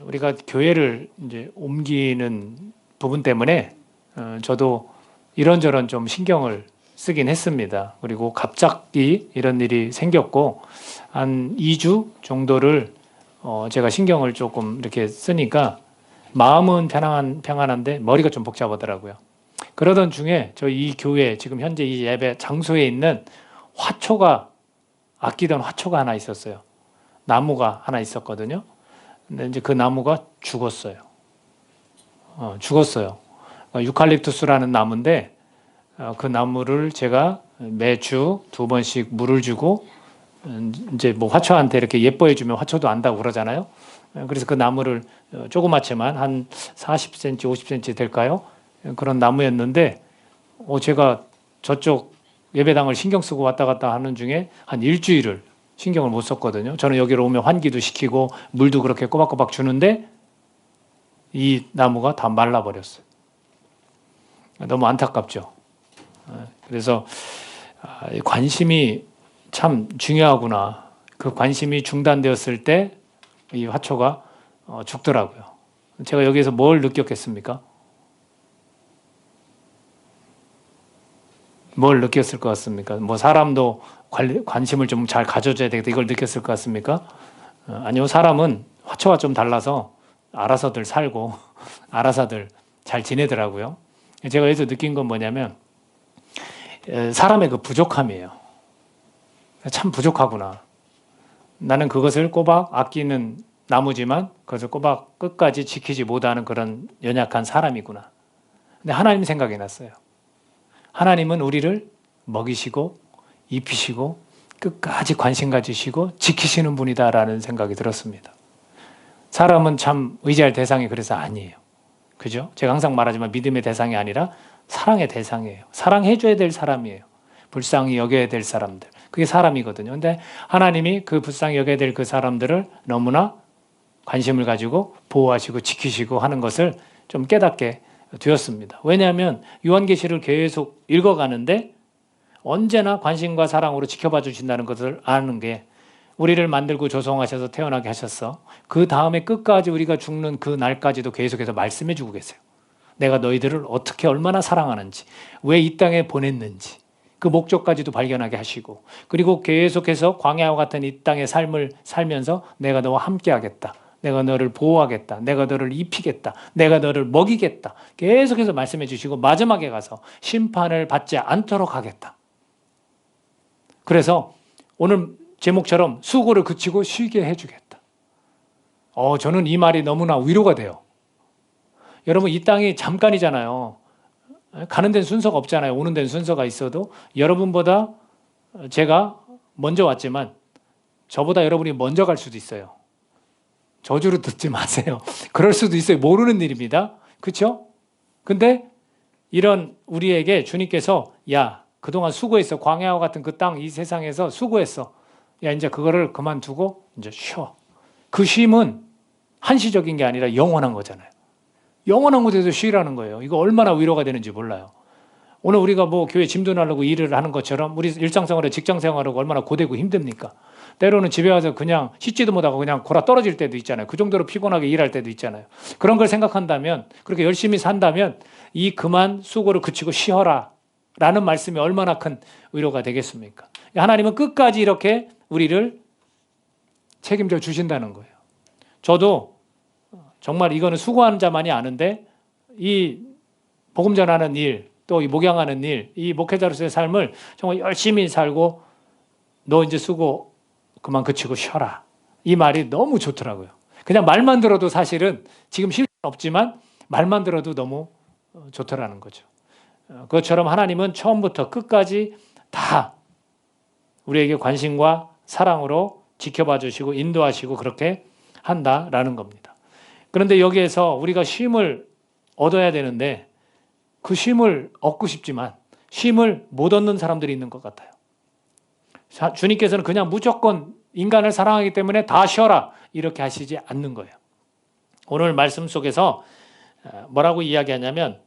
우리가 교회를 이제 옮기는 부분 때문에 저도 이런저런 좀 신경을 쓰긴 했습니다. 그리고 갑자기 이런 일이 생겼고 한 2주 정도를 제가 신경을 조금 이렇게 쓰니까 마음은 평안한데 머리가 좀 복잡하더라고요. 그러던 중에 저 이 교회 지금 현재 이 예배 장소에 있는 아끼던 화초가 하나 있었어요. 나무가 하나 있었거든요. 근데 이제 그 나무가 죽었어요. 죽었어요. 유칼립투스라는 나무인데 그 나무를 제가 매주 2번씩 물을 주고 이제 뭐 화초한테 이렇게 예뻐해 주면 화초도 안다고 그러잖아요. 그래서 그 나무를 조그맣지만 한 40cm, 50cm 될까요? 그런 나무였는데 제가 저쪽 예배당을 신경 쓰고 왔다 갔다 하는 중에 한 일주일을 신경을 못 썼거든요. 저는 여기로 오면 환기도 시키고 물도 그렇게 꼬박꼬박 주는데 이 나무가 다 말라버렸어요. 너무 안타깝죠. 그래서 관심이 참 중요하구나. 그 관심이 중단되었을 때 이 화초가 죽더라고요. 제가 여기에서 뭘 느꼈겠습니까? 뭘 느꼈을 것 같습니까? 뭐 사람도 관심을 좀 잘 가져줘야 되겠다 이걸 느꼈을 것 같습니까? 아니요. 사람은 화초와 좀 달라서 알아서들 살고 알아서들 잘 지내더라고요. 제가 여기서 느낀 건 뭐냐면 사람의 그 부족함이에요. 참 부족하구나. 나는 그것을 꼬박 아끼는 나무지만 그것을 꼬박 끝까지 지키지 못하는 그런 연약한 사람이구나. 근데 하나님 생각이 났어요. 하나님은 우리를 먹이시고 입히시고 끝까지 관심 가지시고 지키시는 분이다라는 생각이 들었습니다. 사람은 참 의지할 대상이 그래서 아니에요. 그죠? 제가 항상 말하지만 믿음의 대상이 아니라 사랑의 대상이에요. 사랑해줘야 될 사람이에요. 불쌍히 여겨야 될 사람들. 그게 사람이거든요. 근데 하나님이 그 불쌍히 여겨야 될 그 사람들을 너무나 관심을 가지고 보호하시고 지키시고 하는 것을 좀 깨닫게 되었습니다. 왜냐하면 요한계시를 계속 읽어가는데 언제나 관심과 사랑으로 지켜봐 주신다는 것을 아는 게 우리를 만들고 조성하셔서 태어나게 하셨어. 그 다음에 끝까지 우리가 죽는 그 날까지도 계속해서 말씀해 주고 계세요. 내가 너희들을 어떻게 얼마나 사랑하는지, 왜 이 땅에 보냈는지 그 목적까지도 발견하게 하시고 그리고 계속해서 광야와 같은 이 땅의 삶을 살면서 내가 너와 함께 하겠다. 내가 너를 보호하겠다. 내가 너를 입히겠다. 내가 너를 먹이겠다. 계속해서 말씀해 주시고 마지막에 가서 심판을 받지 않도록 하겠다. 그래서 오늘 제목처럼 수고를 그치고 쉬게 해주겠다. 저는 이 말이 너무나 위로가 돼요. 여러분 이 땅이 잠깐이잖아요. 가는 데는 순서가 없잖아요. 오는 데는 순서가 있어도 여러분보다 제가 먼저 왔지만 저보다 여러분이 먼저 갈 수도 있어요. 저주로 듣지 마세요. 그럴 수도 있어요. 모르는 일입니다. 그렇죠? 근데 이런 우리에게 주님께서 야 그동안 수고했어. 광야와 같은 그 땅 이 세상에서 수고했어. 야 이제 그거를 그만두고 이제 쉬어. 그 쉼은 한시적인 게 아니라 영원한 거잖아요. 영원한 곳에서 쉬라는 거예요. 이거 얼마나 위로가 되는지 몰라요. 오늘 우리가 뭐 교회 짐도 나르고 일을 하는 것처럼 우리 일상생활에 직장생활하고 얼마나 고되고 힘듭니까? 때로는 집에 와서 그냥 씻지도 못하고 그냥 골아 떨어질 때도 있잖아요. 그 정도로 피곤하게 일할 때도 있잖아요. 그런 걸 생각한다면 그렇게 열심히 산다면 이 그만 수고를 그치고 쉬어라 라는 말씀이 얼마나 큰 위로가 되겠습니까? 하나님은 끝까지 이렇게 우리를 책임져 주신다는 거예요. 저도 정말 이거는 수고하는 자만이 아는데 이 복음 전하는 일, 또 이 목양하는 일, 이 목회자로서의 삶을 정말 열심히 살고 너 이제 수고 그만 그치고 쉬어라. 이 말이 너무 좋더라고요. 그냥 말만 들어도 사실은 지금 실수는 없지만 말만 들어도 너무 좋더라는 거죠. 그것처럼 하나님은 처음부터 끝까지 다 우리에게 관심과 사랑으로 지켜봐 주시고 인도하시고 그렇게 한다라는 겁니다. 그런데 여기에서 우리가 쉼을 얻어야 되는데 그 쉼을 얻고 싶지만 쉼을 못 얻는 사람들이 있는 것 같아요. 주님께서는 그냥 무조건 인간을 사랑하기 때문에 다 쉬어라 이렇게 하시지 않는 거예요. 오늘 말씀 속에서 뭐라고 이야기하냐면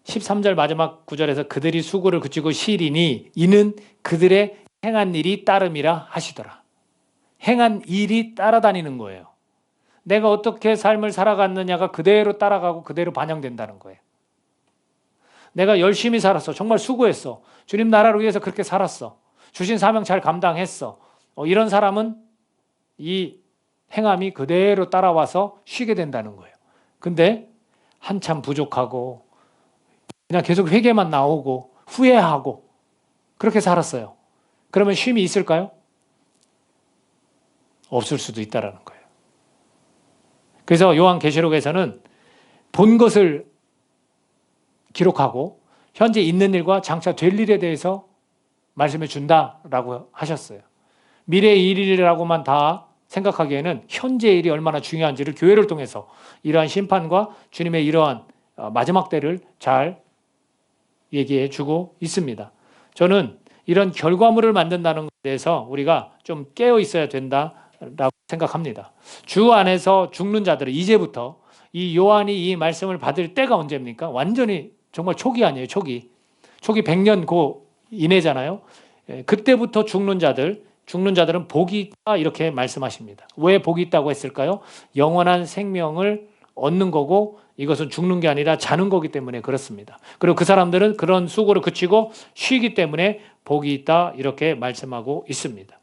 13절 마지막 구절에서 그들이 수고를 그치고 쉬리니 이는 그들의 행한 일이 따름이라 하시더라. 행한 일이 따라다니는 거예요. 내가 어떻게 삶을 살아갔느냐가 그대로 따라가고 그대로 반영된다는 거예요. 내가 열심히 살았어. 정말 수고했어. 주님 나라를 위해서 그렇게 살았어. 주신 사명 잘 감당했어. 이런 사람은 이 행함이 그대로 따라와서 쉬게 된다는 거예요. 근데 한참 부족하고 그냥 계속 회개만 나오고 후회하고 그렇게 살았어요. 그러면 쉼이 있을까요? 없을 수도 있다는 거예요. 그래서 요한계시록에서는 본 것을 기록하고 현재 있는 일과 장차 될 일에 대해서 말씀해 준다라고 하셨어요. 미래의 일이라고만 다 생각하기에는 현재의 일이 얼마나 중요한지를 교회를 통해서 이러한 심판과 주님의 이러한 마지막 때를 잘 얘기해 주고 있습니다. 저는 이런 결과물을 만든다는 것에 대해서 우리가 좀 깨어 있어야 된다라고 생각합니다. 주 안에서 죽는 자들은 이제부터 이 요한이 이 말씀을 받을 때가 언제입니까? 완전히 정말 초기 아니에요. 초기 100년 고 이내잖아요. 그때부터 죽는 자들은 복이 있다 이렇게 말씀하십니다. 왜 복이 있다고 했을까요? 영원한 생명을 얻는 거고 이것은 죽는 게 아니라 자는 거기 때문에 그렇습니다. 그리고 그 사람들은 그런 수고를 그치고 쉬기 때문에 복이 있다 이렇게 말씀하고 있습니다.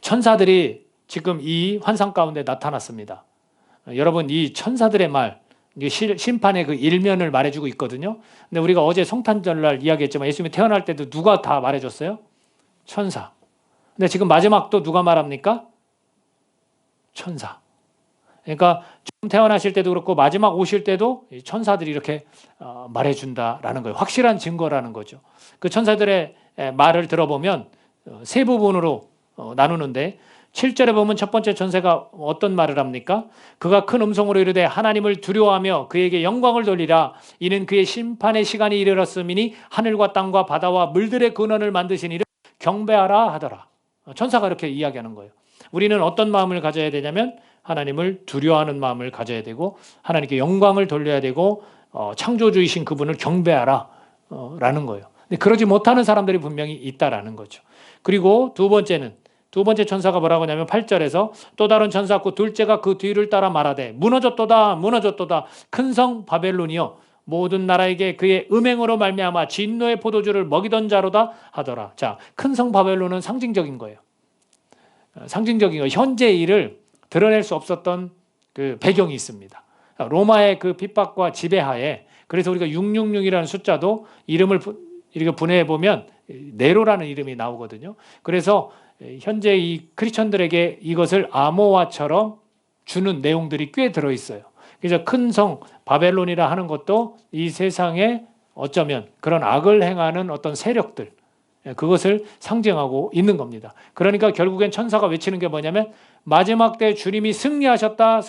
천사들이 지금 이 환상 가운데 나타났습니다. 여러분 이 천사들의 말 심판의 그 일면을 말해주고 있거든요. 근데 우리가 어제 성탄절날 이야기했지만 예수님이 태어날 때도 누가 다 말해줬어요? 천사. 근데 지금 마지막도 누가 말합니까? 천사. 그러니까 처음 태어나실 때도 그렇고 마지막 오실 때도 천사들이 이렇게 말해준다라는 거예요. 확실한 증거라는 거죠. 그 천사들의 말을 들어보면 세 부분으로 나누는데 7절에 보면 첫 번째 천사가 어떤 말을 합니까? 그가 큰 음성으로 이르되 하나님을 두려워하며 그에게 영광을 돌리라. 이는 그의 심판의 시간이 이르렀음이니 하늘과 땅과 바다와 물들의 근원을 만드신 이를 경배하라 하더라. 천사가 이렇게 이야기하는 거예요. 우리는 어떤 마음을 가져야 되냐면 하나님을 두려워하는 마음을 가져야 되고 하나님께 영광을 돌려야 되고 창조주이신 그분을 경배하라 라는 거예요. 근데 그러지 못하는 사람들이 분명히 있다라는 거죠. 그리고 두 번째 천사가 뭐라고 하냐면 8절에서 또 다른 천사고 둘째가 그 뒤를 따라 말하되 무너졌도다 무너졌도다 큰 성 바벨론이여 모든 나라에게 그의 음행으로 말미암아 진노의 포도주를 먹이던 자로다 하더라. 자, 큰 성 바벨론은 상징적인 거예요. 상징적인 거 현재의 일을 드러낼 수 없었던 그 배경이 있습니다. 로마의 그 핍박과 지배하에 그래서 우리가 666이라는 숫자도 이름을 이렇게 분해해 보면 네로라는 이름이 나오거든요. 그래서 현재 이 크리스천들에게 이것을 암호화처럼 주는 내용들이 꽤 들어 있어요. 그래서 큰 성 바벨론이라 하는 것도 이 세상에 어쩌면 그런 악을 행하는 어떤 세력들 그것을 상징하고 있는 겁니다. 그러니까 결국엔 천사가 외치는 게 뭐냐면 마지막 때 주님이 승리하셨다.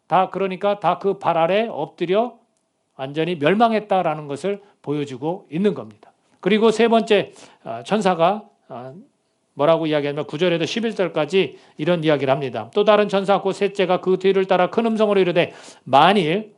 다 그러니까 다 그 발 아래 엎드려 완전히 멸망했다라는 것을 보여주고 있는 겁니다. 그리고 세 번째 천사가 뭐라고 이야기하냐면 9절에도 11절까지 이런 이야기를 합니다. 또 다른 천사 곧 셋째가 그 뒤를 따라 큰 음성으로 이르되 만일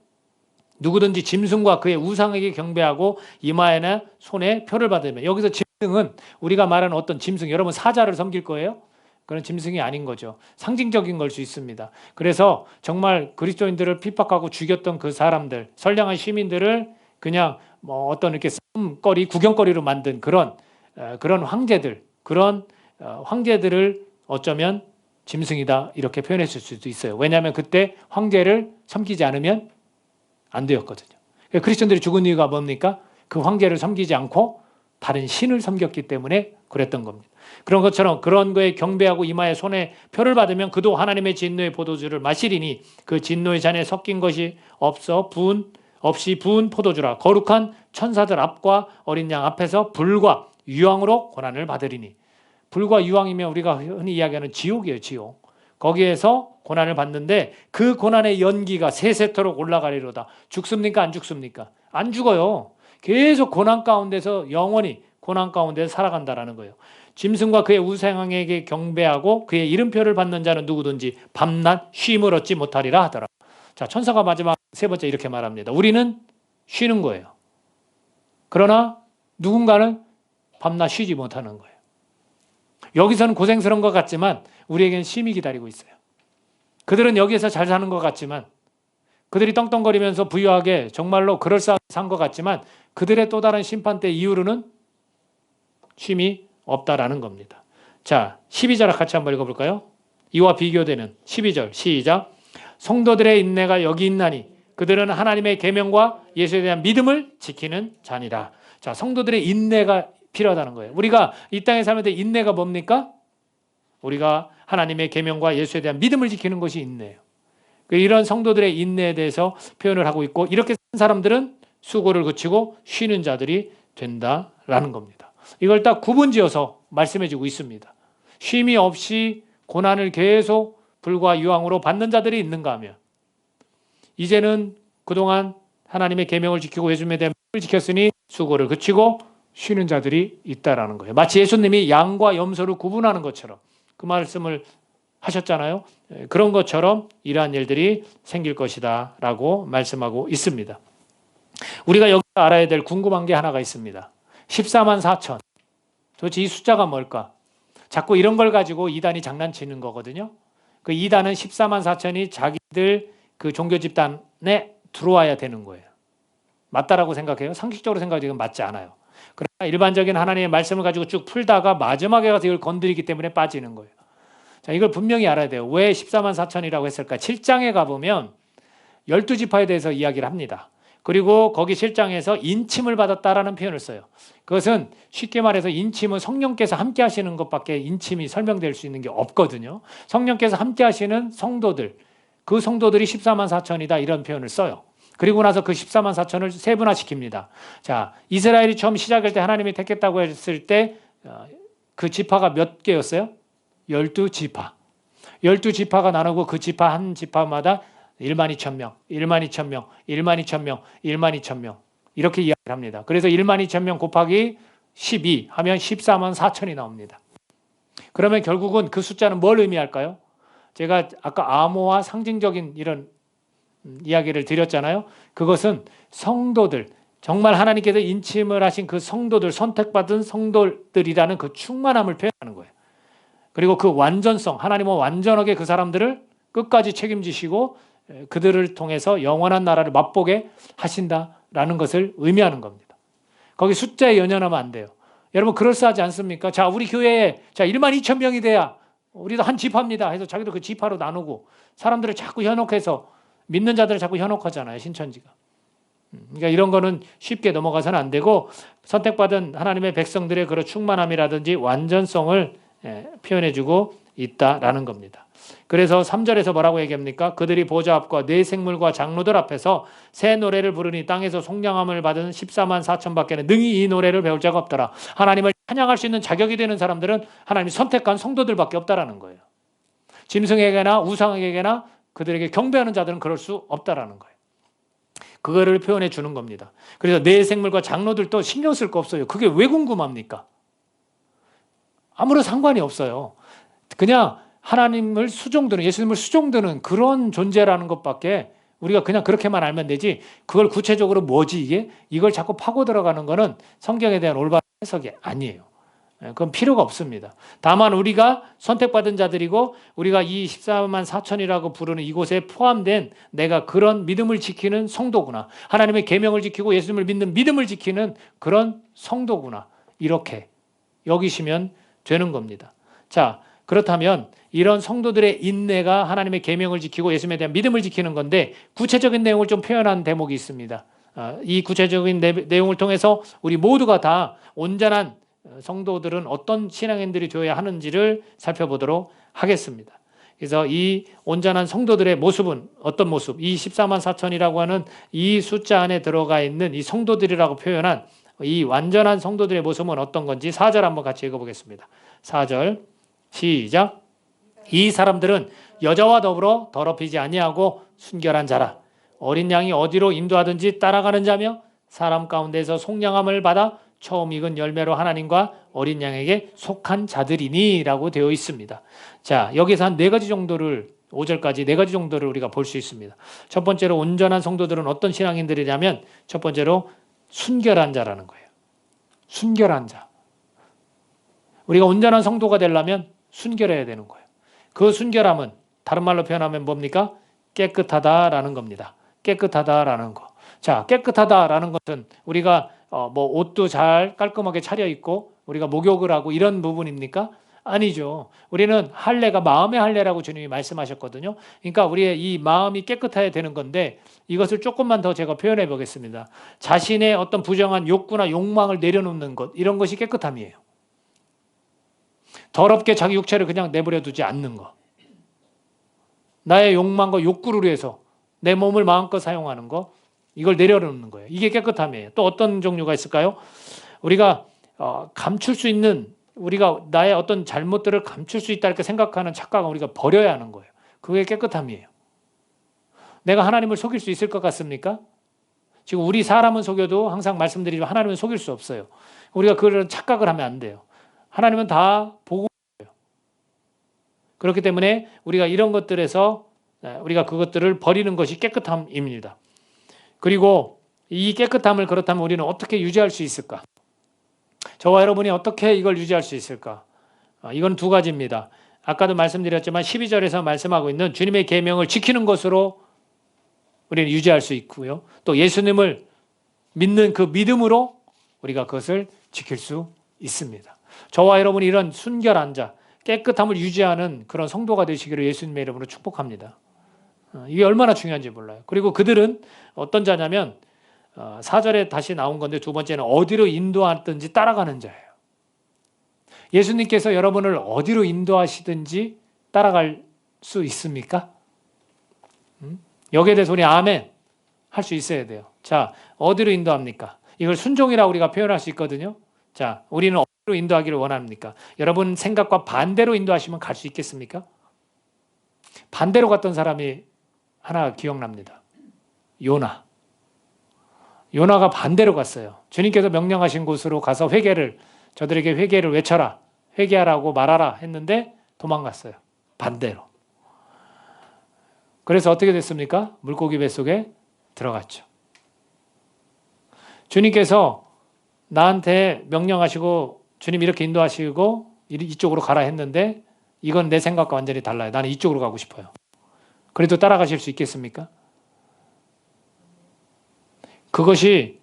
누구든지 짐승과 그의 우상에게 경배하고 이마에나 손에 표를 받으면 여기서 짐승은 우리가 말하는 어떤 짐승 여러분 사자를 섬길 거예요? 그런 짐승이 아닌 거죠. 상징적인 걸 수 있습니다. 그래서 정말 그리스도인들을 핍박하고 죽였던 그 사람들 선량한 시민들을 그냥 뭐 어떤 이렇게 싸움거리 구경거리로 만든 그런 황제들 그런 황제들을 어쩌면 짐승이다 이렇게 표현했을 수도 있어요. 왜냐하면 그때 황제를 섬기지 않으면 안 되었거든요. 크리스천들이 죽은 이유가 뭡니까? 그 황제를 섬기지 않고 다른 신을 섬겼기 때문에 그랬던 겁니다. 그런 것처럼 그런 거에 경배하고 이마에 손에 표를 받으면 그도 하나님의 진노의 포도주를 마시리니 그 진노의 잔에 섞인 것이 없이 부은 포도주라. 거룩한 천사들 앞과 어린 양 앞에서 불과 유황으로 고난을 받으리니. 불과 유황이면 우리가 흔히 이야기하는 지옥이에요. 지옥. 거기에서 고난을 받는데 그 고난의 연기가 세세토록 올라가리로다. 죽습니까? 안 죽습니까? 안 죽어요. 계속 고난 가운데서 영원히 고난 가운데서 살아간다라는 거예요. 짐승과 그의 우상에게 경배하고 그의 이름표를 받는 자는 누구든지 밤낮 쉼을 얻지 못하리라 하더라. 자, 천사가 마지막 세 번째 이렇게 말합니다. 우리는 쉬는 거예요. 그러나 누군가는 밤낮 쉬지 못하는 거예요. 여기서는 고생스러운 것 같지만 우리에게는 쉼이 기다리고 있어요. 그들은 여기에서 잘 사는 것 같지만, 그들이 떵떵거리면서 부유하게 정말로 그럴싸하게 산 것 같지만, 그들의 또 다른 심판 때 이후로는 쉼이 없다라는 겁니다. 자, 12절 같이 한번 읽어볼까요? 이와 비교되는 12절 시작. 성도들의 인내가 여기 있나니 그들은 하나님의 계명과 예수에 대한 믿음을 지키는 자니라. 자, 성도들의 인내가 필요하다는 거예요. 우리가 이 땅에 살면서 인내가 뭡니까? 우리가 하나님의 계명과 예수에 대한 믿음을 지키는 것이 인내예요. 이런 성도들의 인내에 대해서 표현을 하고 있고, 이렇게 산 사람들은 수고를 그치고 쉬는 자들이 된다라는 겁니다. 이걸 딱 구분지어서 말씀해주고 있습니다. 쉼이 없이 고난을 계속 불과 유황으로 받는 자들이 있는가 하면, 이제는 그동안 하나님의 계명을 지키고 예수님에 대한 믿음을 지켰으니 수고를 그치고 쉬는 자들이 있다라는 거예요. 마치 예수님이 양과 염소를 구분하는 것처럼 그 말씀을 하셨잖아요. 그런 것처럼 이러한 일들이 생길 것이다 라고 말씀하고 있습니다. 우리가 여기서 알아야 될 궁금한 게 하나가 있습니다. 14만 4천. 도대체 이 숫자가 뭘까? 자꾸 이런 걸 가지고 이단이 장난치는 거거든요. 그 이단은 14만 4천이 자기들 그 종교 집단에 들어와야 되는 거예요. 맞다라고 생각해요? 상식적으로 생각하면 맞지 않아요. 그러나 일반적인 하나님의 말씀을 가지고 쭉 풀다가 마지막에 가서 이걸 건드리기 때문에 빠지는 거예요. 자, 이걸 분명히 알아야 돼요. 왜 14만 4천이라고 했을까? 7장에 가보면 12지파에 대해서 이야기를 합니다. 그리고 거기 7장에서 인침을 받았다라는 표현을 써요. 그것은 쉽게 말해서 인침은 성령께서 함께 하시는 것밖에 인침이 설명될 수 있는 게 없거든요. 성령께서 함께 하시는 성도들, 그 성도들이 14만 4천이다 이런 표현을 써요. 그리고 나서 그 14만 4천을 세분화시킵니다. 자, 이스라엘이 처음 시작할 때 하나님이 택했다고 했을 때 그 지파가 몇 개였어요? 12지파. 12지파가 나누고 그 지파 한 지파마다 1만 2천 명, 1만 2천 명, 1만 2천 명, 1만 2천 명 이렇게 이야기를 합니다. 그래서 1만 2천 명 곱하기 12 하면 14만 4천이 나옵니다. 그러면 결국은 그 숫자는 뭘 의미할까요? 제가 아까 암호와 상징적인 이런 이야기를 드렸잖아요. 그것은 성도들, 정말 하나님께서 인침을 하신 그 성도들, 선택받은 성도들이라는 그 충만함을 표현하는 거예요. 그리고 그 완전성, 하나님은 완전하게 그 사람들을 끝까지 책임지시고 그들을 통해서 영원한 나라를 맛보게 하신다라는 것을 의미하는 겁니다. 거기 숫자에 연연하면 안 돼요. 여러분 그럴싸하지 않습니까? 자, 우리 교회에 1만 2천 명이 돼야 우리도 한 지파입니다 해서 자기도 그 지파로 나누고 사람들을 자꾸 현혹해서 믿는 자들을 자꾸 현혹하잖아요. 신천지가. 그러니까 이런 거는 쉽게 넘어가서는 안 되고 선택받은 하나님의 백성들의 그런 충만함이라든지 완전성을 표현해주고 있다라는 겁니다. 그래서 3절에서 뭐라고 얘기합니까? 그들이 보좌 앞과 네 생물과 장로들 앞에서 새 노래를 부르니 땅에서 속량함을 받은 14만 4천 밖에는 능히 이 노래를 배울 자가 없더라. 하나님을 찬양할 수 있는 자격이 되는 사람들은 하나님이 선택한 성도들밖에 없다라는 거예요. 짐승에게나 우상에게나 그들에게 경배하는 자들은 그럴 수 없다라는 거예요. 그거를 표현해 주는 겁니다. 그래서 네 생물과 장로들도 신경 쓸 거 없어요. 그게 왜 궁금합니까? 아무런 상관이 없어요. 그냥 하나님을 수종드는, 예수님을 수종드는 그런 존재라는 것밖에 우리가 그냥 그렇게만 알면 되지, 그걸 구체적으로 뭐지 이게? 이걸 자꾸 파고 들어가는 거는 성경에 대한 올바른 해석이 아니에요. 그건 필요가 없습니다. 다만 우리가 선택받은 자들이고 우리가 이 14만 4천이라고 부르는 이곳에 포함된 내가 그런 믿음을 지키는 성도구나. 하나님의 계명을 지키고 예수님을 믿는 믿음을 지키는 그런 성도구나. 이렇게 여기시면 되는 겁니다. 자, 그렇다면 이런 성도들의 인내가 하나님의 계명을 지키고 예수님에 대한 믿음을 지키는 건데 구체적인 내용을 좀 표현한 대목이 있습니다. 이 구체적인 내용을 통해서 우리 모두가 다 온전한 성도들은 어떤 신앙인들이 되어야 하는지를 살펴보도록 하겠습니다. 그래서 이 온전한 성도들의 모습은 어떤 모습? 이 14만 4천이라고 하는 이 숫자 안에 들어가 있는 이 성도들이라고 표현한 이 완전한 성도들의 모습은 어떤 건지 4절 한번 같이 읽어보겠습니다. 4절 시작. 이 사람들은 여자와 더불어 더럽히지 아니하고 순결한 자라. 어린 양이 어디로 인도하든지 따라가는 자며 사람 가운데서 속량함을 받아 처음 익은 열매로 하나님과 어린 양에게 속한 자들이니 라고 되어 있습니다. 자, 여기서 한 4가지 정도를 5절까지 4가지 정도를 우리가 볼 수 있습니다. 첫 번째로 온전한 성도들은 어떤 신앙인들이냐면 첫 번째로 순결한 자라는 거예요. 순결한 자. 우리가 온전한 성도가 되려면 순결해야 되는 거예요. 그 순결함은 다른 말로 표현하면 뭡니까? 깨끗하다라는 겁니다. 깨끗하다라는 거. 자, 깨끗하다라는 것은 우리가 뭐 옷도 잘 깔끔하게 차려입고 우리가 목욕을 하고 이런 부분입니까? 아니죠. 우리는 할례가 마음의 할례라고 주님이 말씀하셨거든요. 그러니까 우리의 이 마음이 깨끗해야 되는 건데 이것을 조금만 더 제가 표현해 보겠습니다. 자신의 어떤 부정한 욕구나 욕망을 내려놓는 것, 이런 것이 깨끗함이에요. 더럽게 자기 육체를 그냥 내버려 두지 않는 것. 나의 욕망과 욕구를 위해서 내 몸을 마음껏 사용하는 것, 이걸 내려놓는 거예요. 이게 깨끗함이에요. 또 어떤 종류가 있을까요? 우리가 감출 수 있는, 우리가 나의 어떤 잘못들을 감출 수 있다 이렇게 생각하는 착각은 우리가 버려야 하는 거예요. 그게 깨끗함이에요. 내가 하나님을 속일 수 있을 것 같습니까? 지금 우리 사람은 속여도 항상 말씀드리지만 하나님은 속일 수 없어요. 우리가 그런 착각을 하면 안 돼요. 하나님은 다 보고 있어요. 그렇기 때문에 우리가 이런 것들에서 우리가 그것들을 버리는 것이 깨끗함입니다. 그리고 이 깨끗함을 그렇다면 우리는 어떻게 유지할 수 있을까? 저와 여러분이 어떻게 이걸 유지할 수 있을까? 이건 두 가지입니다. 아까도 말씀드렸지만 12절에서 말씀하고 있는 주님의 계명을 지키는 것으로 우리는 유지할 수 있고요. 또 예수님을 믿는 그 믿음으로 우리가 그것을 지킬 수 있습니다. 저와 여러분이 이런 순결한 자, 깨끗함을 유지하는 그런 성도가 되시기를 예수님의 이름으로 축복합니다. 이게 얼마나 중요한지 몰라요. 그리고 그들은 어떤 자냐면 4절에 다시 나온 건데 두 번째는 어디로 인도하든지 따라가는 자예요. 예수님께서 여러분을 어디로 인도하시든지 따라갈 수 있습니까? 여기에 대해서 우리 아멘 할 수 있어야 돼요. 자, 어디로 인도합니까? 이걸 순종이라고 우리가 표현할 수 있거든요. 자, 우리는 어디로 인도하기를 원합니까? 여러분 생각과 반대로 인도하시면 갈 수 있겠습니까? 반대로 갔던 사람이 하나 기억납니다. 요나가 반대로 갔어요. 주님께서 명령하신 곳으로 가서 저들에게 회개를 외쳐라, 회개하라고 말하라 했는데 도망갔어요. 반대로. 그래서 어떻게 됐습니까? 물고기 뱃속에 들어갔죠. 주님께서 나한테 명령하시고 주님 이렇게 인도하시고 이쪽으로 가라 했는데 이건 내 생각과 완전히 달라요. 나는 이쪽으로 가고 싶어요. 그래도 따라가실 수 있겠습니까? 그것이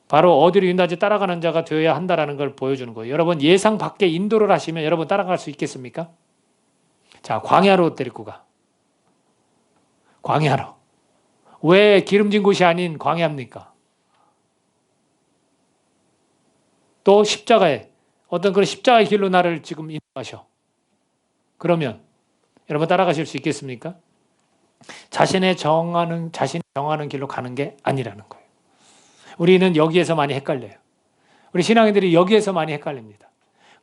바로 어디로 인도하지 따라가는 자가 되어야 한다는 걸 보여주는 거예요. 여러분 예상 밖의 인도를 하시면 여러분 따라갈 수 있겠습니까? 자, 광야로 데리고 가. 광야로. 왜 기름진 곳이 아닌 광야입니까? 또 십자가에 어떤 그런 십자가의 길로 나를 지금 인도하셔. 그러면 여러분 따라가실 수 있겠습니까? 자신이 정하는 길로 가는 게 아니라는 거예요. 우리는 여기에서 많이 헷갈려요. 우리 신앙인들이 여기에서 많이 헷갈립니다.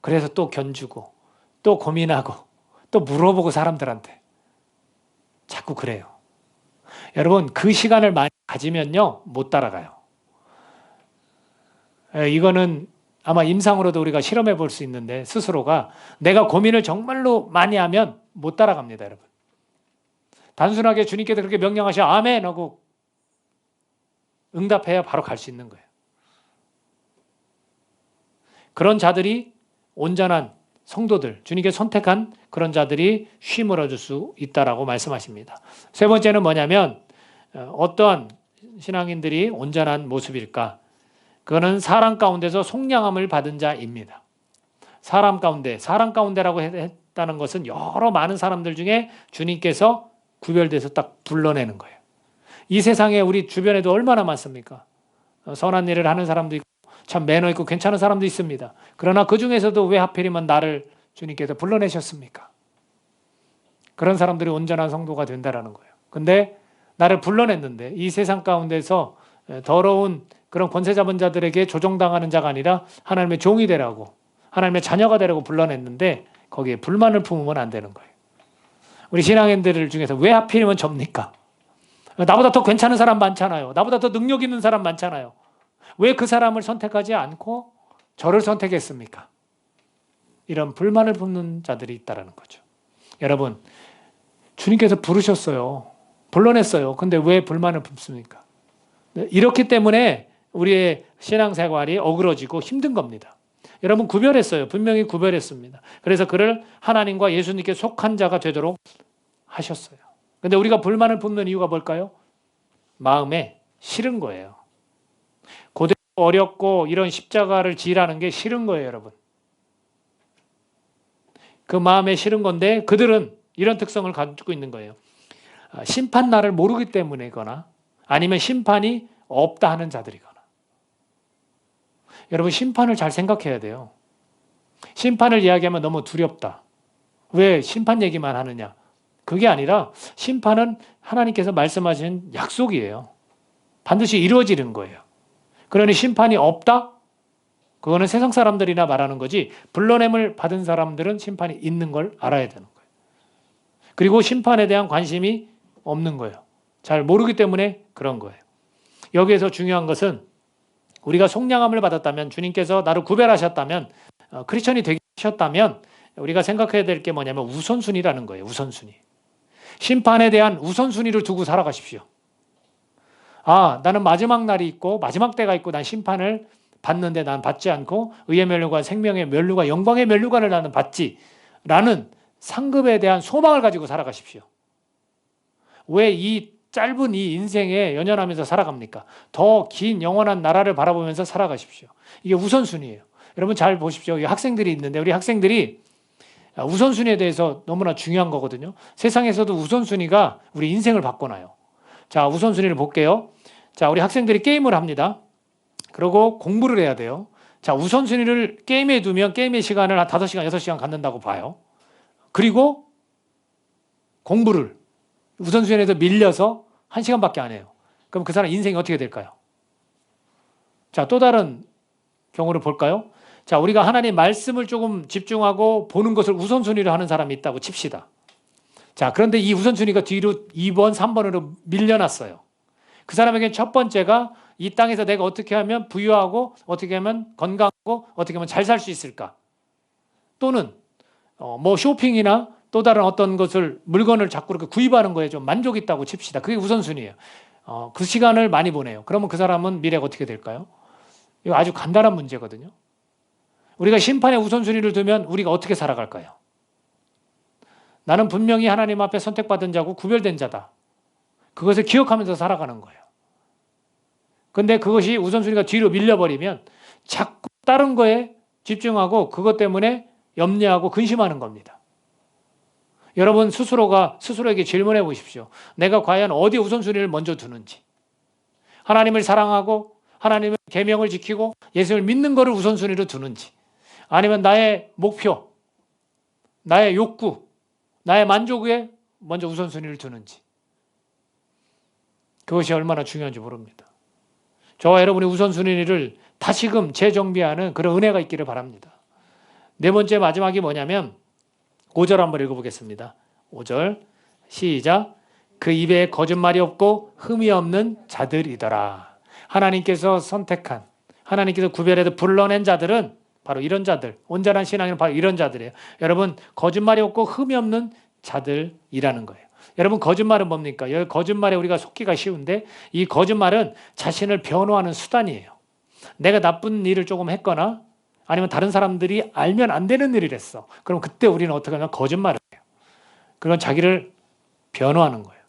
그래서 또 견주고 또 고민하고 또 물어보고 사람들한테 자꾸 그래요. 여러분 그 시간을 많이 가지면요 못 따라가요. 이거는 아마 임상으로도 우리가 실험해 볼 수 있는데 스스로가 내가 고민을 정말로 많이 하면 못 따라갑니다. 여러분 단순하게 주님께서 그렇게 명령하셔 아멘 하고 응답해야 바로 갈 수 있는 거예요. 그런 자들이 온전한 성도들, 주님께서 선택한 그런 자들이 쉼을 얻을 수 있다라고 말씀하십니다. 세 번째는 뭐냐면 어떠한 신앙인들이 온전한 모습일까? 그거는 사람 가운데서 속량함을 받은 자입니다. 사람 가운데라고 했다는 것은 여러 많은 사람들 중에 주님께서 구별돼서 딱 불러내는 거예요. 이 세상에 우리 주변에도 얼마나 많습니까? 선한 일을 하는 사람도 있고 참 매너 있고 괜찮은 사람도 있습니다. 그러나 그 중에서도 왜 하필이면 나를 주님께서 불러내셨습니까? 그런 사람들이 온전한 성도가 된다라는 거예요. 근데 나를 불러냈는데 이 세상 가운데서 더러운 그런 권세 잡은 자들에게 조종당하는 자가 아니라 하나님의 종이 되라고 하나님의 자녀가 되라고 불러냈는데 거기에 불만을 품으면 안 되는 거예요. 우리 신앙인들 중에서 왜 하필이면 접니까? 나보다 더 괜찮은 사람 많잖아요. 나보다 더 능력 있는 사람 많잖아요. 왜 그 사람을 선택하지 않고 저를 선택했습니까? 이런 불만을 품는 자들이 있다는 거죠. 여러분, 주님께서 부르셨어요. 불러냈어요. 근데 왜 불만을 품습니까? 이렇기 때문에 우리의 신앙생활이 어그러지고 힘든 겁니다. 여러분 구별했어요. 분명히 구별했습니다. 그래서 그를 하나님과 예수님께 속한 자가 되도록 하셨어요. 근데 우리가 불만을 품는 이유가 뭘까요? 마음에 싫은 거예요. 고되고 어렵고 이런 십자가를 지라는 게 싫은 거예요, 여러분. 그 마음에 싫은 건데 그들은 이런 특성을 가지고 있는 거예요. 심판날을 모르기 때문이거나 아니면 심판이 없다 하는 자들이거나. 여러분, 심판을 잘 생각해야 돼요. 심판을 이야기하면 너무 두렵다. 왜 심판 얘기만 하느냐? 그게 아니라 심판은 하나님께서 말씀하신 약속이에요. 반드시 이루어지는 거예요. 그러니 심판이 없다? 그거는 세상 사람들이나 말하는 거지, 불러냄을 받은 사람들은 심판이 있는 걸 알아야 되는 거예요. 그리고 심판에 대한 관심이 없는 거예요. 잘 모르기 때문에 그런 거예요. 여기에서 중요한 것은 우리가 속량함을 받았다면, 주님께서 나를 구별하셨다면, 크리스천이 되게 하셨다면 우리가 생각해야 될 게 뭐냐면 우선순위라는 거예요. 우선순위. 심판에 대한 우선순위를 두고 살아가십시오. 나는 마지막 날이 있고 마지막 때가 있고 난 심판을 받는데 난 받지 않고 의의 멸류관, 생명의 멸류관, 영광의 멸류관을 나는 받지 라는 상급에 대한 소망을 가지고 살아가십시오. 왜 이 짧은 이 인생에 연연하면서 살아갑니까? 더 긴 영원한 나라를 바라보면서 살아가십시오. 이게 우선순위예요. 여러분 잘 보십시오. 학생들이 있는데 우리 학생들이 우선순위에 대해서 너무나 중요한 거거든요. 세상에서도 우선순위가 우리 인생을 바꿔놔요. 자, 우선순위를 볼게요. 자, 우리 학생들이 게임을 합니다. 그리고 공부를 해야 돼요. 자, 우선순위를 게임에 두면 게임의 시간을 한 5시간, 6시간 갖는다고 봐요. 그리고 공부를 우선순위에서 밀려서 1시간밖에 안 해요. 그럼 그 사람 인생이 어떻게 될까요? 자, 또 다른 경우를 볼까요? 자, 우리가 하나님 말씀을 조금 집중하고 보는 것을 우선순위로 하는 사람이 있다고 칩시다. 자, 그런데 이 우선순위가 뒤로 2번, 3번으로 밀려났어요. 그 사람에겐 첫 번째가 이 땅에서 내가 어떻게 하면 부유하고 어떻게 하면 건강하고 어떻게 하면 잘 살 수 있을까? 또는 뭐 쇼핑이나 또 다른 어떤 것을 물건을 자꾸 이렇게 구입하는 거에 좀 만족이 있다고 칩시다. 그게 우선순위예요. 그 시간을 많이 보내요. 그러면 그 사람은 미래가 어떻게 될까요? 이거 아주 간단한 문제거든요. 우리가 심판의 우선순위를 두면 우리가 어떻게 살아갈까요? 나는 분명히 하나님 앞에 선택받은 자고 구별된 자다. 그것을 기억하면서 살아가는 거예요. 근데 그것이 우선순위가 뒤로 밀려버리면 자꾸 다른 거에 집중하고 그것 때문에 염려하고 근심하는 겁니다. 여러분 스스로에게 질문해 보십시오. 내가 과연 어디 우선순위를 먼저 두는지. 하나님을 사랑하고 하나님의 계명을 지키고 예수를 믿는 것을 우선순위로 두는지, 아니면 나의 목표, 나의 욕구, 나의 만족에 먼저 우선순위를 두는지. 그것이 얼마나 중요한지 모릅니다. 저와 여러분의 우선순위를 다시금 재정비하는 그런 은혜가 있기를 바랍니다. 네 번째 마지막이 뭐냐면 5절 한번 읽어보겠습니다. 5절 시작. 그 입에 거짓말이 없고 흠이 없는 자들이더라. 하나님께서 선택한, 하나님께서 구별해서 불러낸 자들은 바로 이런 자들, 온전한 신앙인은 바로 이런 자들이에요. 여러분, 거짓말이 없고 흠이 없는 자들이라는 거예요. 여러분, 거짓말은 뭡니까? 여기 거짓말에 우리가 속기가 쉬운데 이 거짓말은 자신을 변호하는 수단이에요. 내가 나쁜 일을 조금 했거나 아니면 다른 사람들이 알면 안 되는 일을 했어. 그럼 그때 우리는 어떻게 하면 거짓말을 해요. 그건 자기를 변호하는 거예요.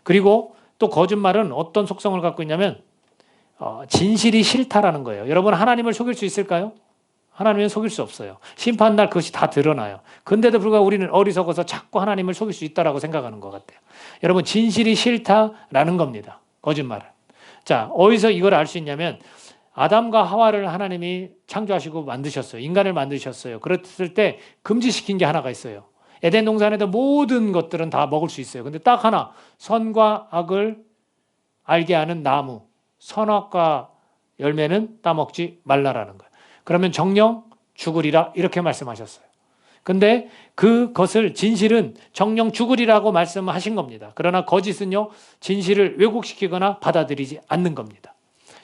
그리고 또 거짓말은 어떤 속성을 갖고 있냐면 진실이 싫다라는 거예요. 여러분, 하나님을 속일 수 있을까요? 하나님은 속일 수 없어요. 심판날 그것이 다 드러나요. 근데도 불구하고 우리는 어리석어서 자꾸 하나님을 속일 수 있다라고 생각하는 것 같아요. 여러분, 진실이 싫다라는 겁니다. 거짓말은. 자, 어디서 이걸 알 수 있냐면 아담과 하와를 하나님이 창조하시고 만드셨어요. 인간을 만드셨어요. 그랬을 때 금지시킨 게 하나가 있어요. 에덴 동산에도 모든 것들은 다 먹을 수 있어요. 근데 딱 하나, 선과 악을 알게 하는 나무, 선악과 열매는 따먹지 말라라는 거예요. 그러면 정령 죽으리라 이렇게 말씀하셨어요. 근데 그것을, 진실은 정령 죽으리라고 말씀하신 겁니다. 그러나 거짓은요, 진실을 왜곡시키거나 받아들이지 않는 겁니다.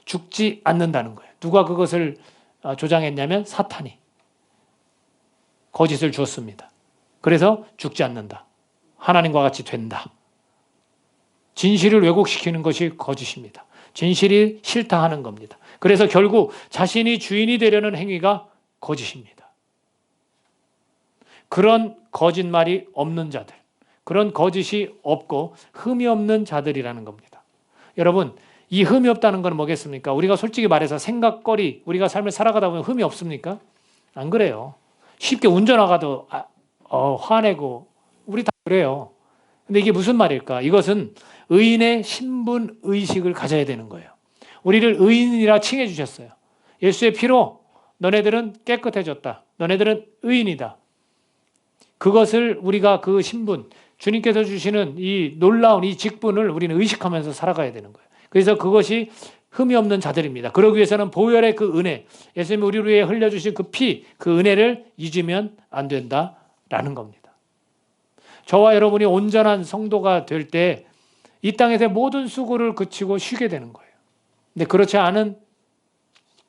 죽지 않는다는 거예요. 누가 그것을 조장했냐면 사탄이 거짓을 주었습니다. 그래서 죽지 않는다. 하나님과 같이 된다. 진실을 왜곡시키는 것이 거짓입니다. 진실이 싫다 하는 겁니다. 그래서 결국 자신이 주인이 되려는 행위가 거짓입니다. 그런 거짓말이 없는 자들, 그런 거짓이 없고 흠이 없는 자들이라는 겁니다. 여러분, 이 흠이 없다는 건 뭐겠습니까? 우리가 솔직히 말해서 생각거리, 우리가 삶을 살아가다 보면 흠이 없습니까? 안 그래요. 쉽게 운전하가도 화내고 우리 다 그래요. 근데 이게 무슨 말일까? 이것은 의인의 신분 의식을 가져야 되는 거예요. 우리를 의인이라 칭해 주셨어요. 예수의 피로 너네들은 깨끗해졌다. 너네들은 의인이다. 그것을 우리가 그 신분, 주님께서 주시는 이 놀라운 이 직분을 우리는 의식하면서 살아가야 되는 거예요. 그래서 그것이 흠이 없는 자들입니다. 그러기 위해서는 보혈의 그 은혜, 예수님이 우리를 위해 흘려주신 그 피, 그 은혜를 잊으면 안 된다라는 겁니다. 저와 여러분이 온전한 성도가 될 때 이 땅에서 모든 수고를 그치고 쉬게 되는 거예요. 근데 그렇지 않은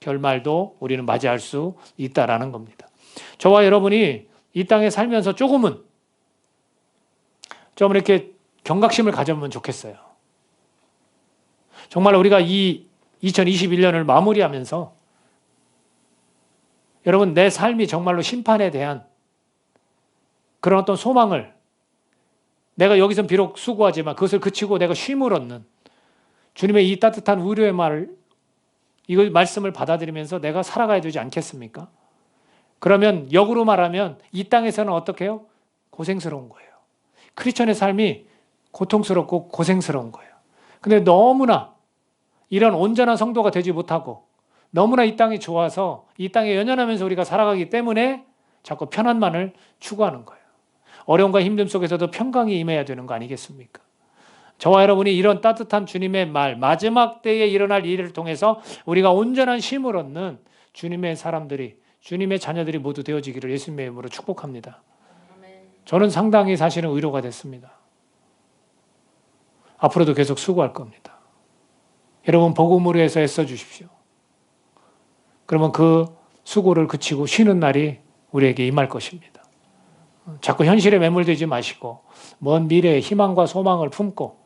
결말도 우리는 맞이할 수 있다라는 겁니다. 저와 여러분이 이 땅에 살면서 조금은 좀 이렇게 경각심을 가져보면 좋겠어요. 정말 우리가 이 2021년을 마무리하면서 여러분, 내 삶이 정말로 심판에 대한 그런 어떤 소망을, 내가 여기서 비록 수고하지만 그것을 그치고 내가 쉼을 얻는 주님의 이 따뜻한 위로의 말을, 이 말씀을 받아들이면서 내가 살아가야 되지 않겠습니까? 그러면 역으로 말하면 이 땅에서는 어떻게 해요? 고생스러운 거예요. 크리스천의 삶이 고통스럽고 고생스러운 거예요. 근데 너무나 이런 온전한 성도가 되지 못하고 너무나 이 땅이 좋아서 이 땅에 연연하면서 우리가 살아가기 때문에 자꾸 편안만을 추구하는 거예요. 어려움과 힘듦 속에서도 평강이 임해야 되는 거 아니겠습니까? 저와 여러분이 이런 따뜻한 주님의 말, 마지막 때에 일어날 일을 통해서 우리가 온전한 쉼을 얻는 주님의 사람들이, 주님의 자녀들이 모두 되어지기를 예수님의 이름으로 축복합니다. 저는 상당히 사실은 위로가 됐습니다. 앞으로도 계속 수고할 겁니다. 여러분, 복음으로 해서 애써 주십시오. 그러면 그 수고를 그치고 쉬는 날이 우리에게 임할 것입니다. 자꾸 현실에 매몰되지 마시고 먼 미래의 희망과 소망을 품고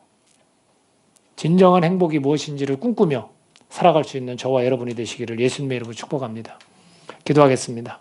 진정한 행복이 무엇인지를 꿈꾸며 살아갈 수 있는 저와 여러분이 되시기를 예수님의 이름으로 축복합니다. 기도하겠습니다.